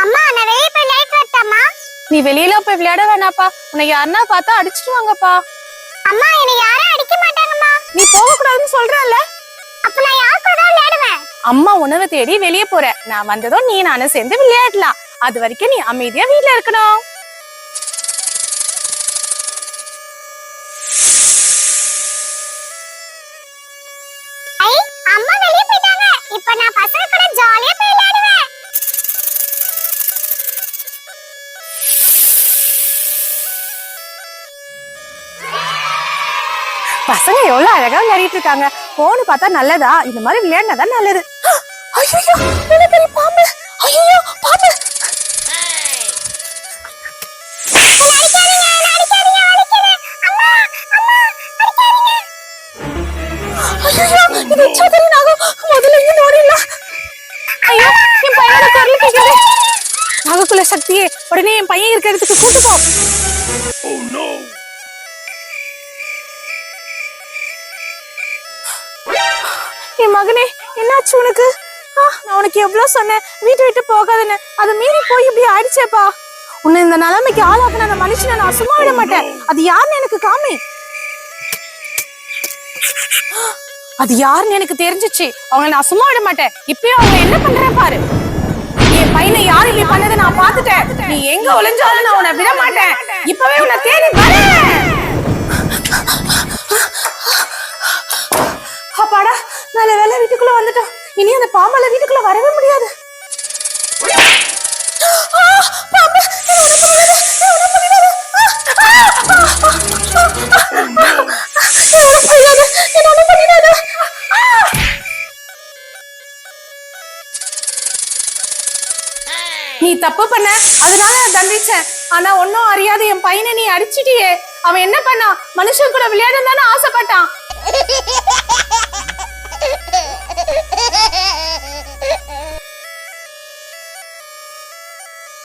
அம்மா நான் வெளிய போய் லைட் வரட்டாமா? நீ வெளியில போய் விளையாட வேணாப்பா, உன்னை யாருன்னா பார்த்தா அடிச்சிடுவாங்கப்பா. அம்மா என்னை யாரும் அடிக்க மாட்டாங்கம்மா. நீ போக கூடாதுன்னு சொல்றேன்ல. அப்ப நான் யார் கூட தான் விளையாடுவேன்? அம்மா உணவு தேடி வெளியே போற, நான் வந்ததும் நீ நானும் சேர்ந்து விளையாடலாம். அது வரைக்கும் நீ அமைதியா வீட்ல இருக்கணும். ஐ அம்மா வெளிய போயிட்டாங்க. இப்போ நான் பசங்க கூட ஜாலியா போய் விளையாடுவேன். பசங்க எவ்வளவு அழகா விளையாடிட்டு இருக்காங்க. போன்னு பார்த்தா நல்லதா? இந்த மாதிரி விளையாடினாதான் நல்லது. ஐயோ பெரிய பாம்பு! ஐயோ பாம்பு! இது சதுரி நாகம். முதல்ல இங்க ஓடிடலாம். ஐயோ என் பையனோட குரல் கேட்குது. நாகக்குள்ள சக்தியே, உடனே என் பையன் இருக்கிற இடத்துக்கு கூட்டு போ. என் மகனே, என்னாச்சு உனக்கு? நான் உனக்கு எவ்வளவு சொன்னேன் வீட்டை விட்டு போகாதுன்னு, அதை மீறி போய் இப்படி ஆயிடுச்சேப்பா. உன்னை இந்த நிலைமைக்கு ஆளாக்குன அந்த மனுஷனை நான் சும்மா விட மாட்டேன். அது யாருன்னு எனக்கு காமி. அது யாருன்னு எனக்கு தெரிஞ்சிச்சு. அவங்க நான் சும்மா விட மாட்டேன். இப்பயும் அவங்க என்ன பண்றேன் பாரு. என் பையனை யாரு இப்படி பண்ணதை நான் பார்த்துட்டேன். நீ எங்க ஒளிஞ்சாலும் நான் உன்னை விட மாட்டேன். இப்பவே உன்னை தேடி வரேன். அப்பாடா, நல்ல வேலை வீட்டுக்குள்ள வந்துட்டோம். இனி அந்த பாம்பால வீட்டுக்குள்ள வரவே முடியாது. நீ தப்பு பண்ண, அதனால நான் தண்டிச்சேன். ஆனா ஒன்னும் அறியாத என் பையனை நீ அடிச்சிட்டியே. அவன் என்ன பண்ணான்? மனுஷன் கூட விளையாட தானே ஆசைப்பட்டான்.